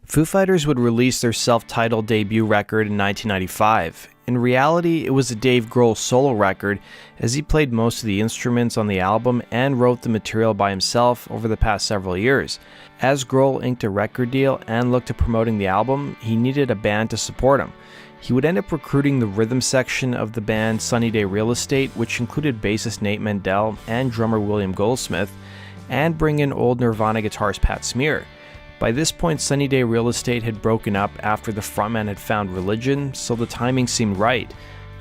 Foo Fighters would release their self-titled debut record in 1995. In reality, it was a Dave Grohl solo record, as he played most of the instruments on the album and wrote the material by himself over the past several years. As Grohl inked a record deal and looked to promoting the album, he needed a band to support him. He would end up recruiting the rhythm section of the band Sunny Day Real Estate, which included bassist Nate Mendel and drummer William Goldsmith, and bring in old Nirvana guitarist Pat Smear. By this point, Sunny Day Real Estate had broken up after the frontman had found religion, so the timing seemed right.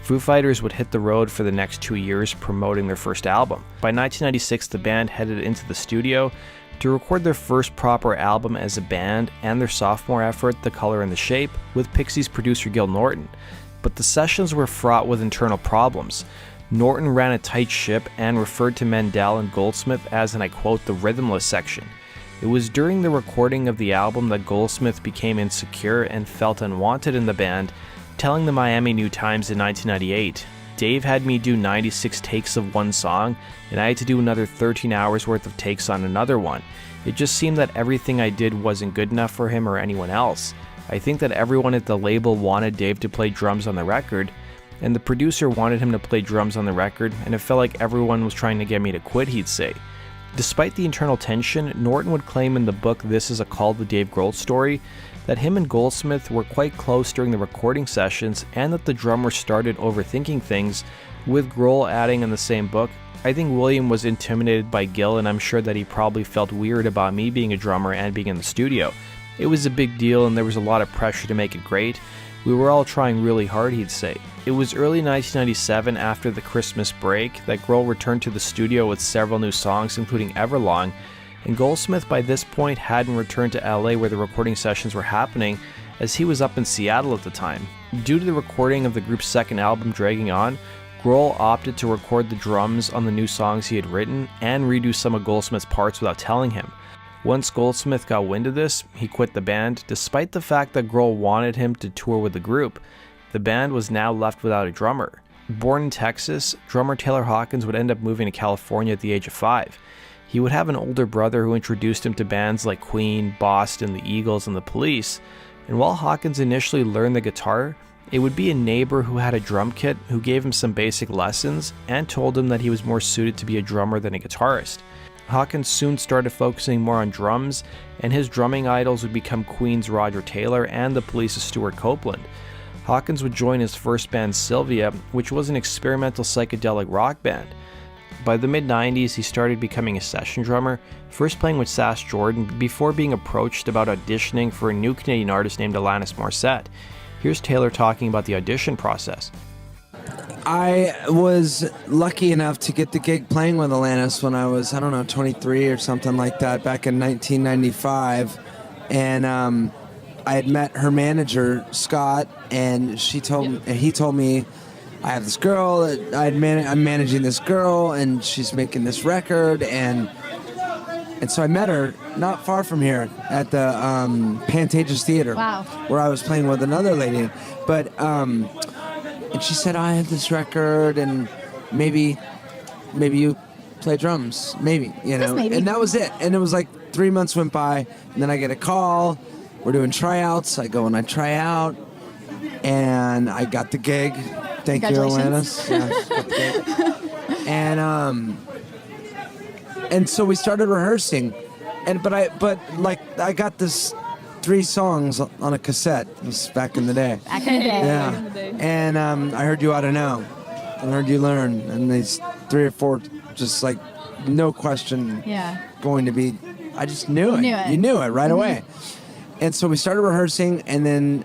Foo Fighters would hit the road for the next 2 years promoting their first album. By 1996, the band headed into the studio to record their first proper album as a band and their sophomore effort, The Color and the Shape, with Pixies producer Gil Norton. But the sessions were fraught with internal problems. Norton ran a tight ship and referred to Mendel and Goldsmith as, and I quote, the rhythmless section. It was during the recording of the album that Goldsmith became insecure and felt unwanted in the band, telling the Miami New Times in 1998, "Dave had me do 96 takes of one song, and I had to do another 13 hours worth of takes on another one. It just seemed that everything I did wasn't good enough for him or anyone else. I think that everyone at the label wanted Dave to play drums on the record, and the producer wanted him to play drums on the record, and it felt like everyone was trying to get me to quit," he'd say. Despite the internal tension, Norton would claim in the book This Is a Call to Dave Grohl Story that him and Goldsmith were quite close during the recording sessions and that the drummer started overthinking things, with Grohl adding in the same book, "I think William was intimidated by Gil, and I'm sure that he probably felt weird about me being a drummer and being in the studio. It was a big deal and there was a lot of pressure to make it great. We were all trying really hard," he'd say. It was early 1997, after the Christmas break, that Grohl returned to the studio with several new songs, including Everlong, and Goldsmith by this point hadn't returned to LA where the recording sessions were happening, as he was up in Seattle at the time. Due to the recording of the group's second album dragging on, Grohl opted to record the drums on the new songs he had written and redo some of Goldsmith's parts without telling him. Once Goldsmith got wind of this, he quit the band, despite the fact that Grohl wanted him to tour with the group. The band was now left without a drummer. Born in Texas, drummer Taylor Hawkins would end up moving to California at the age of 5. He would have an older brother who introduced him to bands like Queen, Boston, the Eagles, and the Police. And while Hawkins initially learned the guitar, it would be a neighbor who had a drum kit who gave him some basic lessons and told him that he was more suited to be a drummer than a guitarist. Hawkins soon started focusing more on drums, and his drumming idols would become Queen's Roger Taylor and the Police's Stuart Copeland. Hawkins would join his first band Sylvia, which was an experimental psychedelic rock band. By the mid-90s, he started becoming a session drummer, first playing with Sass Jordan before being approached about auditioning for a new Canadian artist named Alanis Morissette. Here's Taylor talking about the audition process. I was lucky enough to get the gig playing with Alanis when I was, 23 or something like that, back in 1995. And I had met her manager, Scott, and he told me, I have this girl, I'm managing this girl, and she's making this record, and so I met her not far from here at the Pantages Theater, wow, where I was playing with another lady. But and she said, I have this record, and maybe you play drums, maybe. And that was it. And it was like 3 months went by, and then I get a call. We're doing tryouts. I go and I try out, and I got the gig. Thank you, Alanis. Yeah, got the gig. And so we started rehearsing, but I got this 3 songs on a cassette. This was back in the day. Back in the day. Yeah. And I heard You Ought to Know, and I heard You Learn, and these 3 or 4, just like no question, going to be. I just knew it. You knew it right away. And so we started rehearsing, and then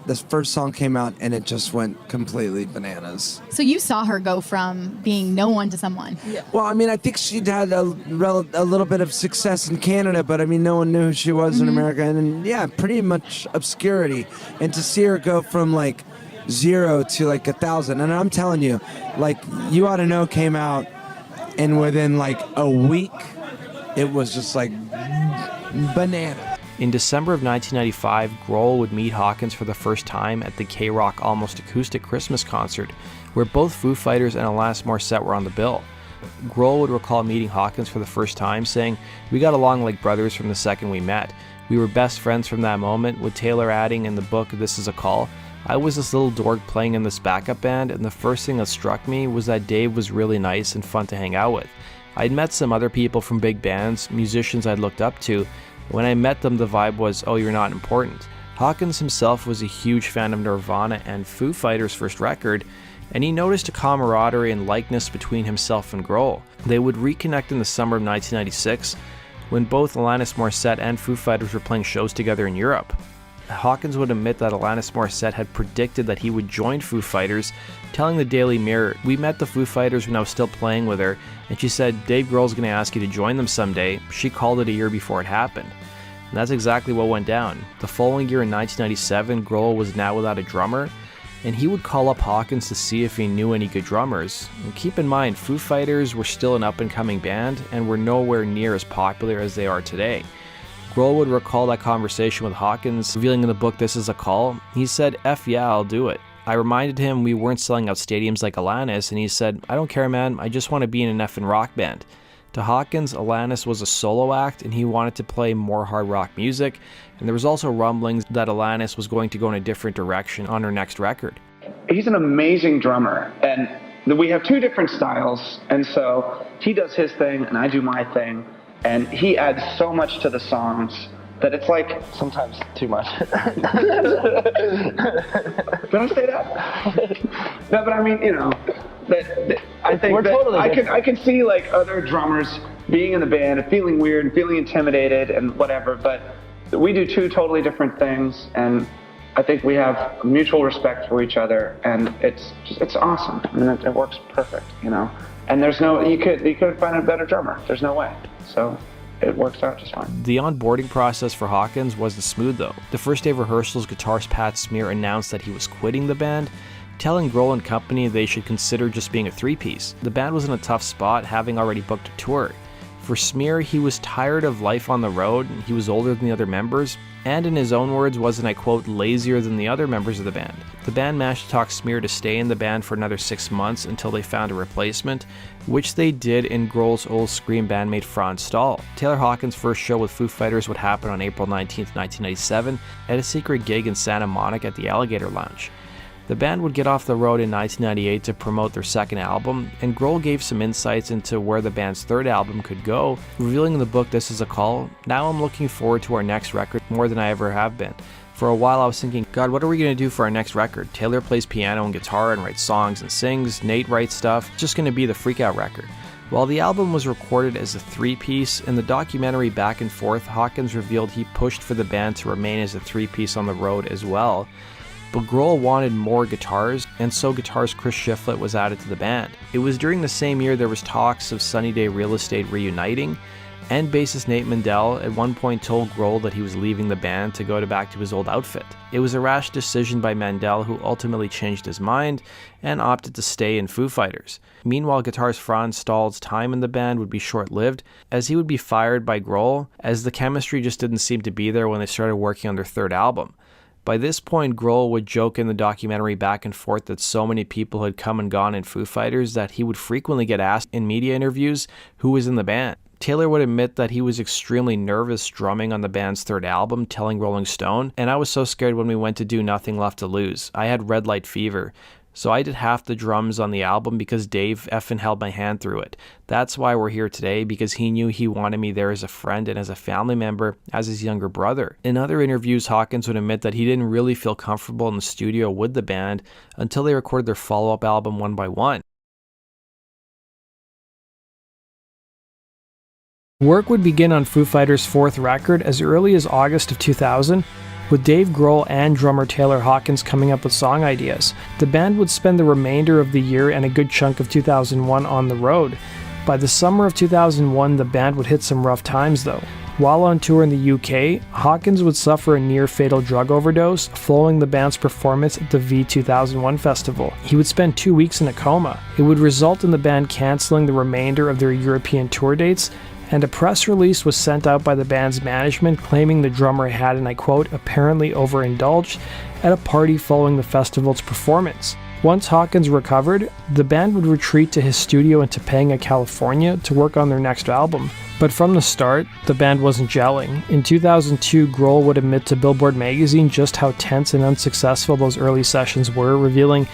this first song came out, and it just went completely bananas. So you saw her go from being no one to someone. Yeah. Well, I think she'd had a little bit of success in Canada, but no one knew who she was in America, and pretty much obscurity. And to see her go from like 0 to like 1,000, and I'm telling you, like You Ought to Know came out, and within like a week, it was just like banana. In December of 1995, Grohl would meet Hawkins for the first time at the K-Rock Almost Acoustic Christmas concert, where both Foo Fighters and Alanis Morissette were on the bill. Grohl would recall meeting Hawkins for the first time, saying, "We got along like brothers from the second we met. We were best friends from that moment, with Taylor adding in the book This Is a Call, "I was this little dork playing in this backup band, and the first thing that struck me was that Dave was really nice and fun to hang out with. I'd met some other people from big bands, musicians I'd looked up to. When I met them, the vibe was, oh, you're not important." Hawkins himself was a huge fan of Nirvana and Foo Fighters' first record, and he noticed a camaraderie and likeness between himself and Grohl. They would reconnect in the summer of 1996, when both Alanis Morissette and Foo Fighters were playing shows together in Europe. Hawkins would admit that Alanis Morissette had predicted that he would join Foo Fighters, telling the Daily Mirror, "We met the Foo Fighters when I was still playing with her, and she said, Dave Grohl's going to ask you to join them someday. She called it a year before it happened." And that's exactly what went down. The following year in 1997, Grohl was now without a drummer, and he would call up Hawkins to see if he knew any good drummers. And keep in mind, Foo Fighters were still an up-and-coming band and were nowhere near as popular as they are today. Grohl would recall that conversation with Hawkins, revealing in the book This Is a Call. He said, "F yeah, I'll do it." I reminded him we weren't selling out stadiums like Alanis, and he said, "I don't care, man, I just want to be in an effing rock band." To Hawkins, Alanis was a solo act, and he wanted to play more hard rock music, and there was also rumblings that Alanis was going to go in a different direction on her next record. He's an amazing drummer, and we have two different styles, and so he does his thing, and I do my thing, and he adds so much to the songs that it's like sometimes too much. Did I say that? No, but I mean, you know, that I think that totally I can see like other drummers being in the band and feeling weird and feeling intimidated and whatever, but we do two totally different things, and I think we have mutual respect for each other, and it's awesome. I mean, it works perfect, you know. And there's no you could find a better drummer. There's no way. So it works out just fine. The onboarding process for Hawkins wasn't smooth though. The first day of rehearsals, guitarist Pat Smear announced that he was quitting the band, telling Grohl and company they should consider just being a three-piece. The band was in a tough spot, having already booked a tour. For Smear, he was tired of life on the road, he was older than the other members, and in his own words was, and I quote, lazier than the other members of the band. The band managed to talk Smear to stay in the band for another 6 months until they found a replacement, which they did in Grohl's old Scream bandmate Franz Stahl. Taylor Hawkins' first show with Foo Fighters would happen on April 19, 1997, at a secret gig in Santa Monica at the Alligator Lounge. The band would get off the road in 1998 to promote their second album, and Grohl gave some insights into where the band's third album could go, revealing in the book This Is a Call, "Now I'm looking forward to our next record more than I ever have been. For a while I was thinking, God, what are we going to do for our next record? Taylor plays piano and guitar and writes songs and sings, Nate writes stuff, it's just going to be the freak out record." While the album was recorded as a three-piece, in the documentary Back and Forth, Hawkins revealed he pushed for the band to remain as a three-piece on the road as well. But Grohl wanted more guitars, and so guitarist Chris Shiflett was added to the band. It was during the same year there was talks of Sunny Day Real Estate reuniting, and bassist Nate Mendel at one point told Grohl that he was leaving the band to go back to his old outfit. It was a rash decision by Mendel, who ultimately changed his mind and opted to stay in Foo Fighters. Meanwhile, guitarist Franz Stahl's time in the band would be short-lived, as he would be fired by Grohl, as the chemistry just didn't seem to be there when they started working on their third album. By this point, Grohl would joke in the documentary Back and Forth that so many people had come and gone in Foo Fighters that he would frequently get asked in media interviews who was in the band. Taylor would admit that he was extremely nervous drumming on the band's third album, telling Rolling Stone, "And I was so scared when we went to do Nothing Left to Lose. I had red light fever. So I did half the drums on the album because Dave effing held my hand through it. That's why we're here today, because he knew he wanted me there as a friend and as a family member, as his younger brother." In other interviews, Hawkins would admit that he didn't really feel comfortable in the studio with the band until they recorded their follow-up album One by One. Work would begin on Foo Fighters' fourth record as early as August of 2000, with Dave Grohl and drummer Taylor Hawkins coming up with song ideas. The band would spend the remainder of the year and a good chunk of 2001 on the road. By the summer of 2001, the band would hit some rough times though. While on tour in the UK, Hawkins would suffer a near-fatal drug overdose following the band's performance at the V2001 festival. He would spend 2 weeks in a coma. It would result in the band cancelling the remainder of their European tour dates, and a press release was sent out by the band's management claiming the drummer had, and I quote, apparently overindulged at a party following the festival's performance. Once Hawkins recovered, the band would retreat to his studio in Topanga, California to work on their next album. But from the start, the band wasn't gelling. In 2002, Grohl would admit to Billboard magazine just how tense and unsuccessful those early sessions were, revealing,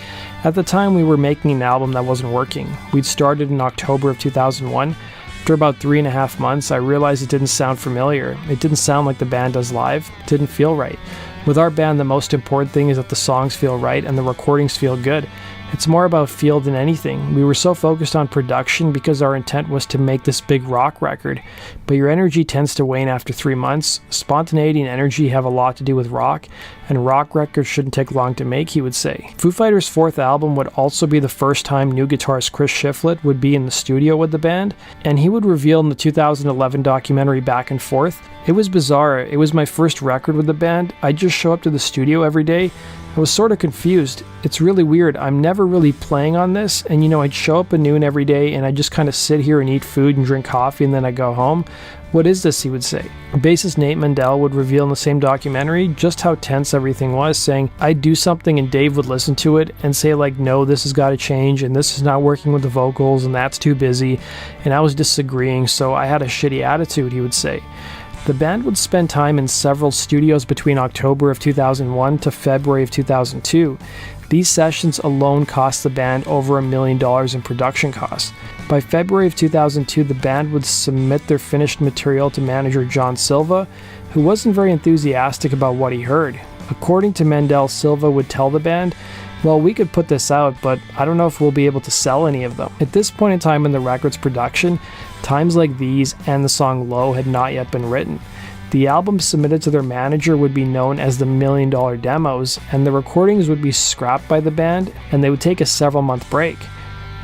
"At the time we were making an album that wasn't working. We'd started in October of 2001. After about 3.5 months, I realized it didn't sound familiar. It didn't sound like the band does live. It didn't feel right. With our band, the most important thing is that the songs feel right and the recordings feel good. It's more about feel than anything. We were so focused on production because our intent was to make this big rock record. But your energy tends to wane after 3 months. Spontaneity and energy have a lot to do with rock, and rock records shouldn't take long to make," he would say. Foo Fighters' fourth album would also be the first time new guitarist Chris Shiflett would be in the studio with the band, and he would reveal in the 2011 documentary Back and Forth, "It was bizarre. It was my first record with the band. I'd just show up to the studio every day. I was sort of confused. It's really weird. I'm never really playing on this, and I'd show up at noon every day and I'd just kind of sit here and eat food and drink coffee and then I'd go home. What is this?" he would say. Bassist Nate Mendel would reveal in the same documentary just how tense everything was, saying, "I'd do something and Dave would listen to it and say like, no, this has got to change and this is not working with the vocals and that's too busy, and I was disagreeing, so I had a shitty attitude," he would say. The band would spend time in several studios between October of 2001 to February of 2002. These sessions alone cost the band over $1 million in production costs. By February of 2002, the band would submit their finished material to manager John Silva, who wasn't very enthusiastic about what he heard. According to Mendel, Silva would tell the band, "Well, we could put this out, but I don't know if we'll be able to sell any of them." At this point in time in the record's production, Times Like These and the song Low had not yet been written. The album submitted to their manager would be known as the $1 Million Demos, and the recordings would be scrapped by the band, and they would take a several-month break.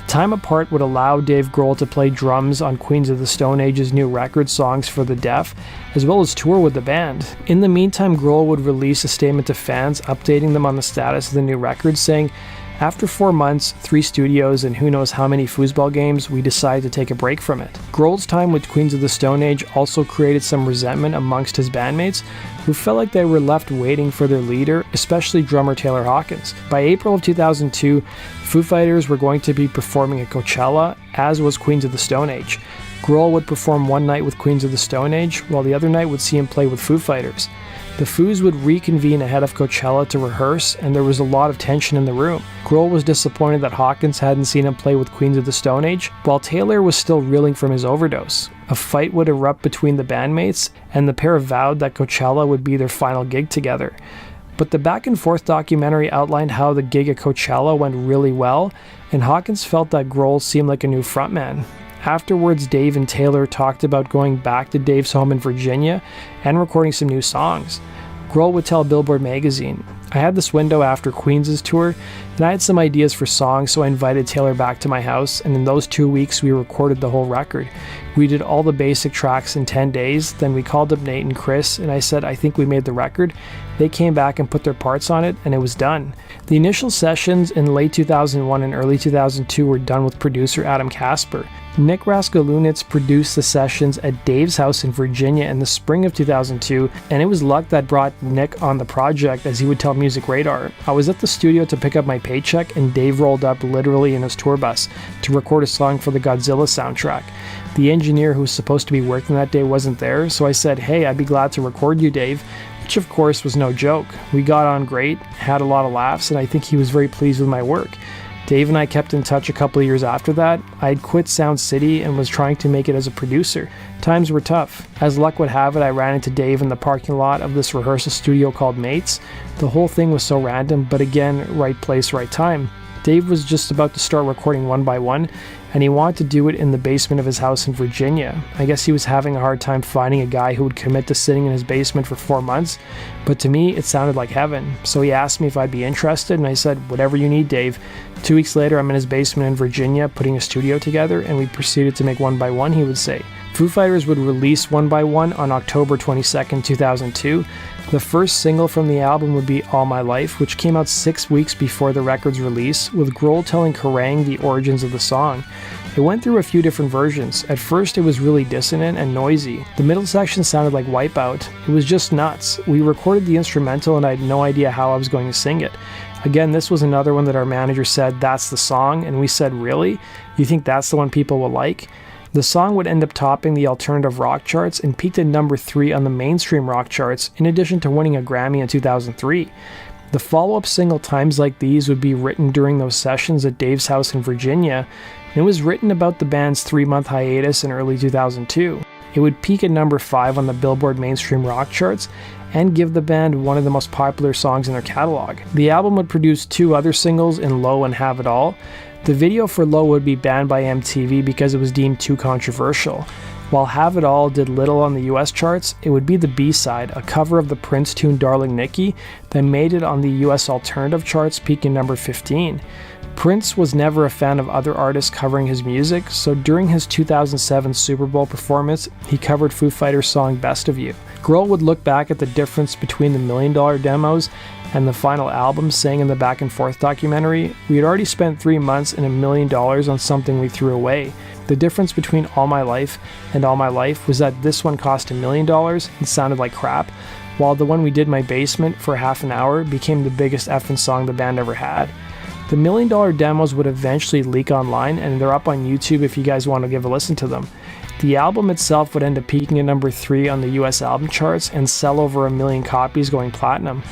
Time apart would allow Dave Grohl to play drums on Queens of the Stone Age's new record, Songs for the Deaf, as well as tour with the band. In the meantime, Grohl would release a statement to fans updating them on the status of the new record, saying, "After 4 months, 3 studios, and who knows how many foosball games, we decided to take a break from it." Grohl's time with Queens of the Stone Age also created some resentment amongst his bandmates, who felt like they were left waiting for their leader, especially drummer Taylor Hawkins. By April of 2002, Foo Fighters were going to be performing at Coachella, as was Queens of the Stone Age. Grohl would perform one night with Queens of the Stone Age, while the other night would see him play with Foo Fighters. The Foos would reconvene ahead of Coachella to rehearse, and there was a lot of tension in the room. Grohl was disappointed that Hawkins hadn't seen him play with Queens of the Stone Age, while Taylor was still reeling from his overdose. A fight would erupt between the bandmates, and the pair vowed that Coachella would be their final gig together. But the Back and Forth documentary outlined how the gig at Coachella went really well, and Hawkins felt that Grohl seemed like a new frontman. Afterwards, Dave and Taylor talked about going back to Dave's home in Virginia and recording some new songs. Grohl would tell Billboard magazine, "I had this window after Queens' tour, and I had some ideas for songs, so I invited Taylor back to my house, and in those 2 weeks we recorded the whole record. We did all the basic tracks in 10 days, then we called up Nate and Chris, and I said, I think we made the record. They came back and put their parts on it, and it was done." The initial sessions in late 2001 and early 2002 were done with producer Adam Casper. Nick Raskolunitz produced the sessions at Dave's house in Virginia in the spring of 2002, and it was luck that brought Nick on the project, as he would tell Music Radar. "I was at the studio to pick up my paycheck, and Dave rolled up literally in his tour bus to record a song for the Godzilla soundtrack. The engineer who was supposed to be working that day wasn't there, so I said, 'Hey, I'd be glad to record you, Dave,' which of course was no joke. We got on great, had a lot of laughs, and I think he was very pleased with my work. Dave and I kept in touch a couple of years after that. I had quit Sound City and was trying to make it as a producer. Times were tough. As luck would have it, I ran into Dave in the parking lot of this rehearsal studio called Mates. The whole thing was so random, but again, right place, right time. Dave was just about to start recording One by One, and he wanted to do it in the basement of his house in Virginia. I guess he was having a hard time finding a guy who would commit to sitting in his basement for 4 months, but to me, it sounded like heaven. So he asked me if I'd be interested, and I said, whatever you need, Dave. 2 weeks later, I'm in his basement in Virginia putting a studio together, and we proceeded to make One by One, he would say. Foo Fighters would release One by One on October 22nd, 2002. The first single from the album would be All My Life, which came out 6 weeks before the record's release, with Grohl telling Kerrang! The origins of the song. It went through a few different versions. At first it was really dissonant and noisy. The middle section sounded like Wipeout. It was just nuts. We recorded the instrumental and I had no idea how I was going to sing it. Again, this was another one that our manager said, "That's the song," and we said, "Really? You think that's the one people will like?" The song would end up topping the alternative rock charts and peaked at number 3 on the mainstream rock charts, in addition to winning a Grammy in 2003. The follow-up single Times Like These would be written during those sessions at Dave's house in Virginia, and it was written about the band's 3-month hiatus in early 2002. It would peak at number 5 on the Billboard mainstream rock charts and give the band one of the most popular songs in their catalog. The album would produce 2 other singles in Low and Have It All. The video for Low would be banned by MTV because it was deemed too controversial. While Have It All did little on the US charts, it would be the B-side, a cover of the Prince tune Darling Nikki, that made it on the US alternative charts, peaking number 15. Prince was never a fan of other artists covering his music, so during his 2007 Super Bowl performance, he covered Foo Fighters' song Best of You. Grohl would look back at the difference between the $1 Million demos and the final album, saying in the Back and Forth documentary, "We had already spent 3 months and $1 million on something we threw away. The difference between All My Life and All My Life was that this one cost $1 million and sounded like crap, while the one we did in my basement for half an hour became the biggest effing song the band ever had." The $1 Million demos would eventually leak online, and they're up on YouTube if you guys want to give a listen to them. The album itself would end up peaking at number 3 on the US album charts and sell over 1 million copies, going platinum.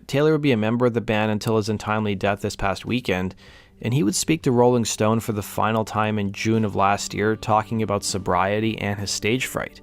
Taylor would be a member of the band until his untimely death this past weekend, and he would speak to Rolling Stone for the final time in June of last year, talking about sobriety and his stage fright.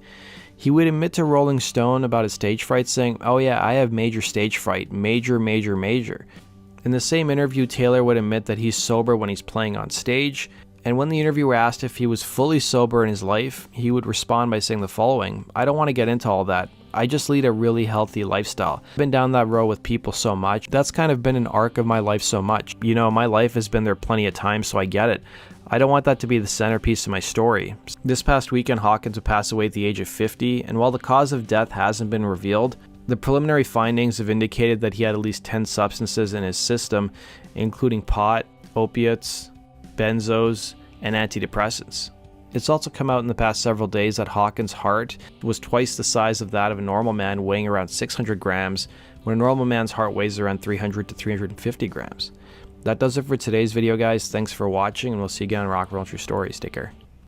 He would admit to Rolling Stone about his stage fright, saying, "Oh yeah, I have major stage fright, major. In the same interview, Taylor would admit that he's sober when he's playing on stage, and when the interviewer asked if he was fully sober in his life, he would respond by saying the following: "I don't want to get into all that. I just lead a really healthy lifestyle. I've been down that road with people so much. That's kind of been an arc of my life so much. You know, my life has been there plenty of times, so I get it. I don't want that to be the centerpiece of my story." This past weekend, Hawkins would pass away at the age of 50, and while the cause of death hasn't been revealed, the preliminary findings have indicated that he had at least 10 substances in his system, including pot, opiates, benzos, and antidepressants. It's also come out in the past several days that Hawkins' heart was twice the size of that of a normal man, weighing around 600 grams, when a normal man's heart weighs around 300 to 350 grams. That does it for today's video, guys. Thanks for watching, and we'll see you again on Rock, Roll, True Stories. Take care.